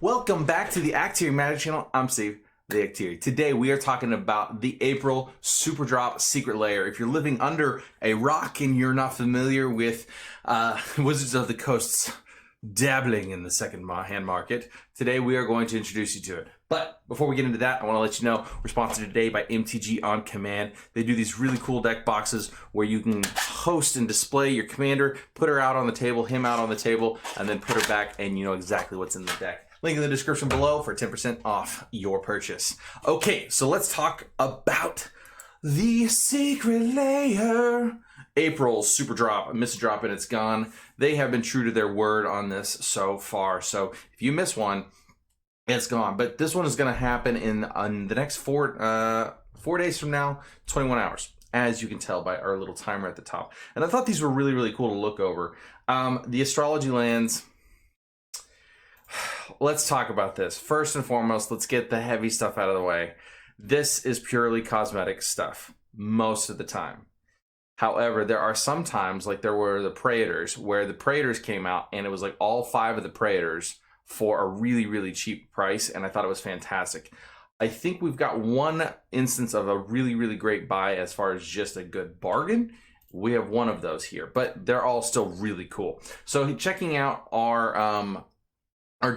Welcome back to the Actieri Magic Channel. I'm Steve, the Actieri. Today we are talking about the April Super Drop Secret Lair. If you're living under a rock and you're not familiar with Wizards of the Coast's dabbling in the second-hand market, today we are going to introduce you to it. But before we get into that, I want to let you know we're sponsored today by MTG On Command. They do these really cool deck boxes where you can host and display your commander, put her out on the table, him out on the table, and then put her back, and you know exactly what's in the deck. Link in the description below for 10% off your purchase. Okay, so let's talk about the Secret Lair. April Super Drop. I missed a drop and it's gone. They have been true to their word on this so far. So if you miss one, it's gone. But this one is going to happen in the next 4 days from now, 21 hours, as you can tell by our little timer at the top. And I thought these were really, really cool to look over. The astrology lands. Let's talk about this. First and foremost, let's get the heavy stuff out of the way. This is purely cosmetic stuff most of the time. However, there are some times, like there were the Praetors, where the Praetors came out and it was like all 5 of the Praetors for a really, really cheap price, and I thought it was fantastic. I think we've got one instance of a really, really great buy as far as just a good bargain. We have one of those here, but they're all still really cool. So checking out our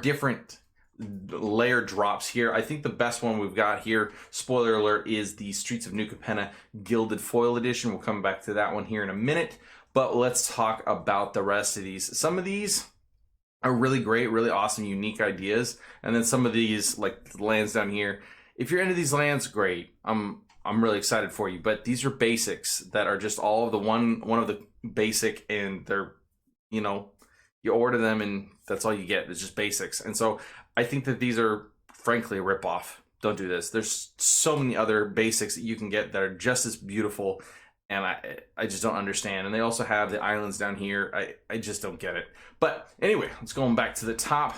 different layer drops here. I think the best one we've got here, spoiler alert, is the Streets of New Capenna Gilded Foil Edition. We'll come back to that one here in a minute, but let's talk about the rest of these. Some of these are really great, really awesome, unique ideas, and then some of these, like the lands down here, if you're into these lands, great. I'm really excited for you, but these are basics that are just all of the one of the basic, and they're, you know, you order them and that's all you get. It's just basics. And so I think that these are frankly a ripoff. Don't do this. There's so many other basics that you can get that are just as beautiful, and I just don't understand. And they also have the islands down here. I just don't get it. But anyway, let's go back to the top.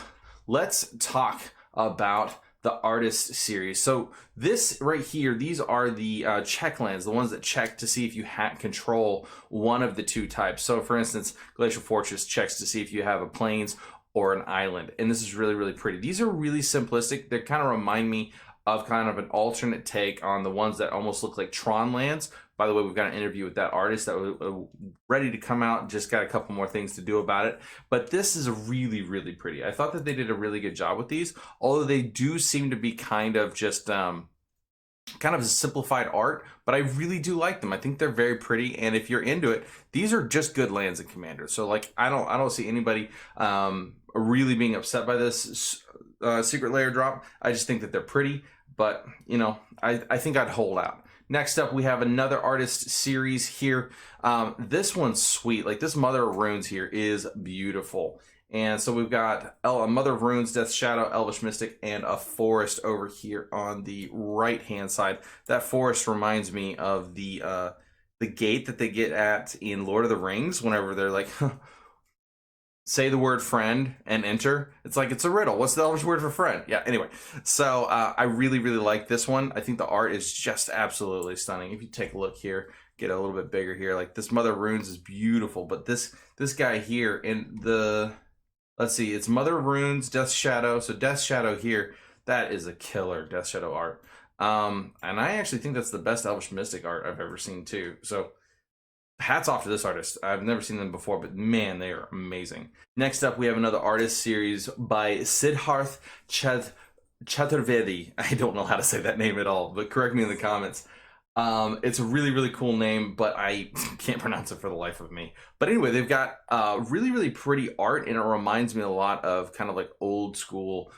Let's talk about the Artist series. So this right here, these are the check lands, the ones that check to see if you control one of the 2 types. So for instance, Glacial Fortress checks to see if you have a plains or an island. And this is really, really pretty. These are really simplistic. They kind of remind me of kind of an alternate take on the ones that almost look like Tron lands. By the way, we've got an interview with that artist that was ready to come out. Just got a couple more things to do about it. But this is really, really pretty. I thought that they did a really good job with these, although they do seem to be kind of just kind of a simplified art, but I really do like them. I think they're very pretty, and if you're into it, these are just good lands in Commander. So like I don't see anybody really being upset by this Secret Lair drop. I just think that they're pretty, but you know, I think I'd hold out. Next up, we have another Artist series here. This one's sweet. Like this Mother of Runes here is beautiful. And so we've got a Mother of Runes, Death Shadow, Elvish Mystic, and a forest over here on the right-hand side. That forest reminds me of the gate that they get at in Lord of the Rings whenever they're like, say the word friend and enter. It's like, it's a riddle. What's the Elvish word for friend? Yeah, anyway. So I really, really like this one. I think the art is just absolutely stunning. If you take a look here, get a little bit bigger here. Like this Mother of Runes is beautiful, but this guy here in the... Let's see, it's Mother of Runes, Death Shadow. So Death Shadow here, that is a killer Death Shadow art. And I actually think that's the best Elvish Mystic art I've ever seen too. So hats off to this artist. I've never seen them before, but man, they are amazing. Next up, we have another Artist series by Siddharth Chattervedi. I don't know how to say that name at all, but correct me in the comments. It's a really, really cool name, but I can't pronounce it for the life of me. But anyway, they've got really, really pretty art, and it reminds me a lot of kind of like old school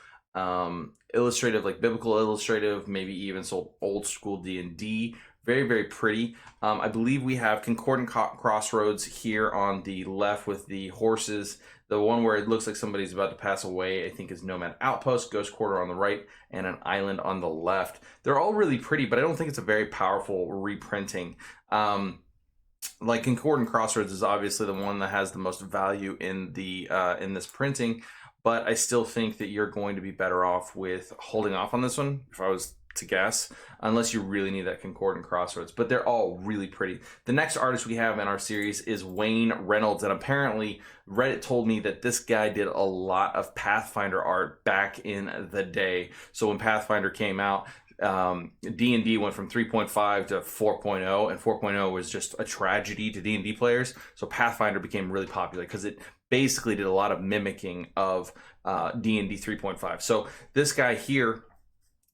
illustrative, like biblical illustrative, maybe even old school D&D. Very, very pretty. I believe we have Concordant Crossroads here on the left with the horses. The one where it looks like somebody's about to pass away, I think, is Nomad Outpost, Ghost Quarter on the right, and an island on the left. They're all really pretty, but I don't think it's a very powerful reprinting. Like Concordant Crossroads is obviously the one that has the most value in the in this printing, but I still think that you're going to be better off with holding off on this one. If I was to guess, unless you really need that concordant crossroads. But they're all really pretty. The next artist we have in our series is Wayne Reynolds, and apparently Reddit told me that this guy did a lot of Pathfinder art back in the day. So when Pathfinder came out, D&D went from 3.5 to 4.0, and 4.0 was just a tragedy to D&D players. So Pathfinder became really popular because it basically did a lot of mimicking of D&D 3.5. So this guy here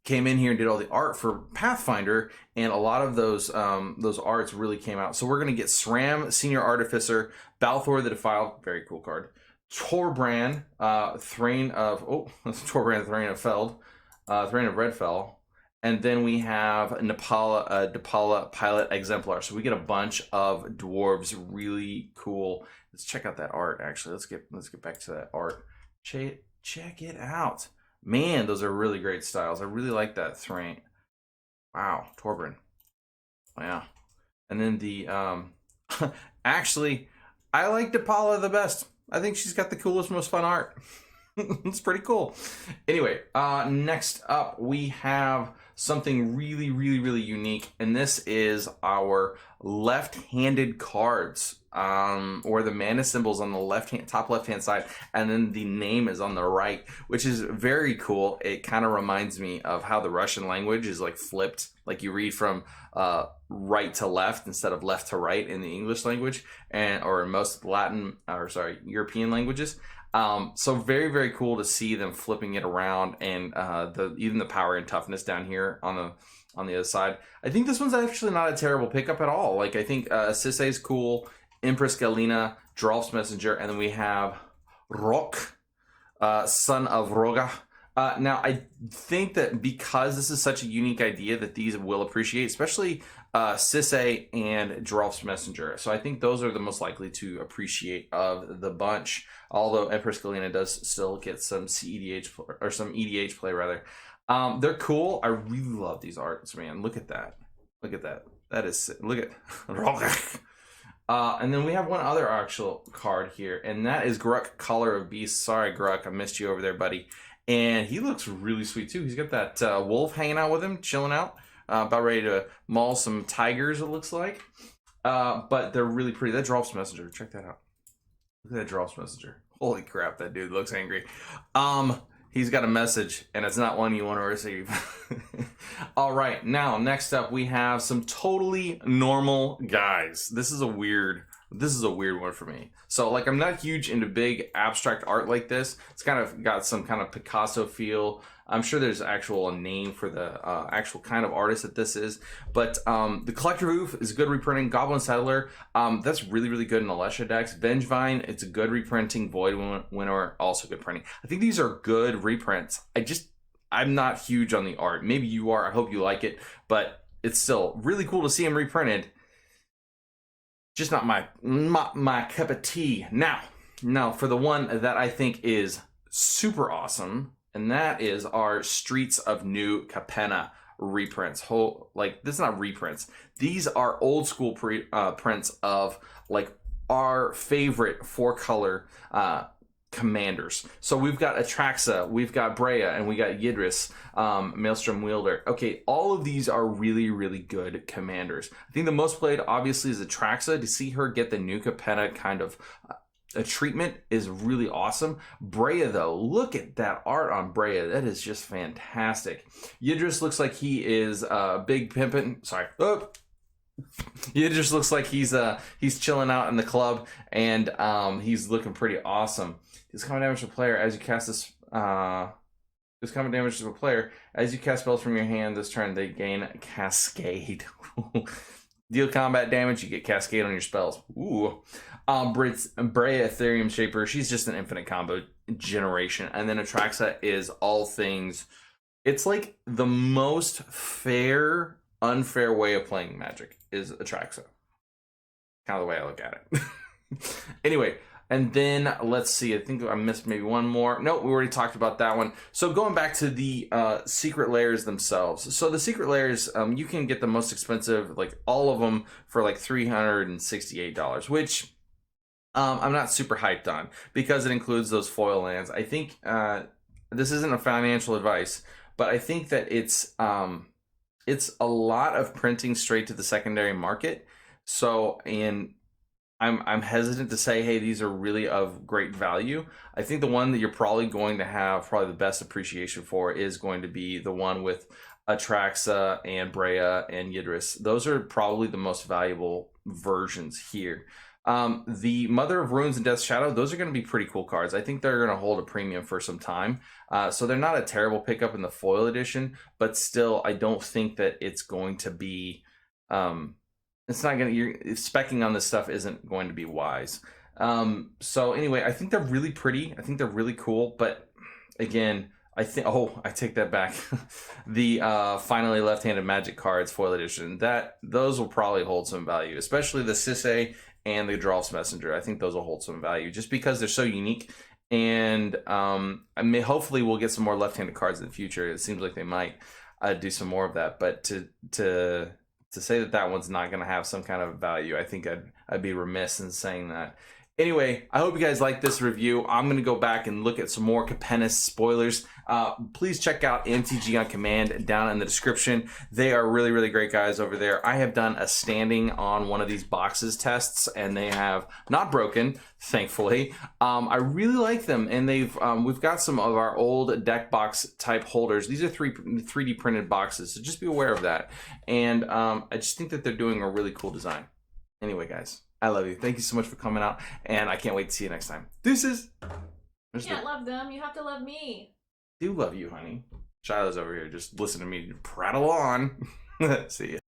came in here and did all the art for Pathfinder, and a lot of those arts really came out. So we're going to get SRAM, Senior Artificer, Balthor the Defiled, very cool card, Torbran, Thrain of Redfell, and then we have Depala Pilot Exemplar. So we get a bunch of dwarves, really cool. Let's check out that art. Actually, let's get back to that art. Check it out, man. Those are really great styles. I really like that Thrain. Wow, Torbran. Wow. And then the actually, I like Depala the best. I think she's got the coolest, most fun art. It's pretty cool. Anyway, next up we have something really, really, really unique, and this is our left-handed cards, or the mana symbols on the top left-hand side, and then the name is on the right, which is very cool. It kind of reminds me of how the Russian language is like flipped, like you read from right to left instead of left to right in the English language, or in most European languages. So very, very cool to see them flipping it around, and even the power and toughness down here on the other side. I think this one's actually not a terrible pickup at all. Like, I think Sisse is cool, Empress Galina, Drolf's Messenger, and then we have Rok, son of Roga. Now, I think that because this is such a unique idea that these will appreciate, especially Sisse and Drolf's Messenger. So I think those are the most likely to appreciate of the bunch, although Empress Galina does still get some CEDH, or some EDH play, rather. They're cool. I really love these arts, man. Look at that. Look at that. That is, look at and then we have one other actual card here, and that is Gruk, Collar of Beasts. Sorry, Gruk, I missed you over there, buddy. And he looks really sweet too. He's got that wolf hanging out with him, chilling out, about ready to maul some tigers, it looks like. But they're really pretty. That Drolf's Messenger, check that out. Look at that Drolf's Messenger. Holy crap, that dude looks angry. He's got a message, and it's not one you want to receive. All right, now next up we have some totally normal guys. This is a weird one for me. So, like, I'm not huge into big abstract art like this. It's kind of got some kind of Picasso feel. I'm sure there's a name for the actual kind of artist that this is. But the Collector Oof is good reprinting. Goblin Settler, that's really, really good in Alesha decks. Vengevine, it's a good reprinting. Void Winnower, also good printing. I think these are good reprints. I'm not huge on the art. Maybe you are. I hope you like it. But it's still really cool to see them reprinted. Just not my cup of tea. Now for the one that I think is super awesome, and that is our Streets of New Capenna reprints. This is not reprints. These are old school prints of like our favorite 4-color commanders. So we've got Atraxa, we've got Brea, and we got Yidris, Maelstrom Wielder. Okay, all of these are really, really good commanders. I think the most played obviously is Atraxa. To see her get the New Capenna kind of a treatment is really awesome. Brea, though, look at that art on Brea. That is just fantastic. Yidris looks like he is big pimpin'. Sorry. Oh. Yidris looks like he's chilling out in the club, and he's looking pretty awesome. His common damage to a player as you cast this. His common damage to a player as you cast spells from your hand this turn. They gain Cascade. Deal combat damage. You get Cascade on your spells. Ooh. Brea Ethereum Shaper. She's just an infinite combo generation, and then Atraxa is all things. It's like the most fair, unfair way of playing Magic is Atraxa. Kind of the way I look at it. Anyway. And then, let's see, I think I missed maybe one more. No, we already talked about that one. So going back to the Secret Lairs themselves. So the Secret Lairs, you can get the most expensive, like all of them, for like $368, which I'm not super hyped on because it includes those foil lands. I think this isn't a financial advice, but I think that it's it's a lot of printing straight to the secondary market. So, and I'm hesitant to say, hey, these are really of great value. I think the one that you're probably going to have probably the best appreciation for is going to be the one with Atraxa and Brea and Yidris. Those are probably the most valuable versions here. The Mother of Runes and Death's Shadow, those are going to be pretty cool cards. I think they're going to hold a premium for some time. So they're not a terrible pickup in the foil edition, but still, I don't think that it's going to be... it's not going to... You're specking on this stuff isn't going to be wise. So anyway, I think they're really pretty. I think they're really cool. But again, I think... Oh, I take that back. The Finally Left-Handed Magic cards, foil edition, those will probably hold some value, especially the Sisei and the Drolf's Messenger. I think those will hold some value just because they're so unique. And I mean, hopefully we'll get some more left-handed cards in the future. It seems like they might do some more of that. But to say that that one's not going to have some kind of value, I think I'd be remiss in saying that. Anyway, I hope you guys like this review. I'm going to go back and look at some more Capenna spoilers. Please check out MTG on Command down in the description. They are really, really great guys over there. I have done a standing on one of these boxes tests, and they have not broken, thankfully. I really like them, and we've got some of our old deck box type holders. These are 3D printed boxes, so just be aware of that. And I just think that they're doing a really cool design. Anyway, guys, I love you. Thank you so much for coming out, and I can't wait to see you next time. Deuces! You can't love them. You have to love me. I do love you, honey. Shiloh's over here. Just listen to me prattle on. See ya.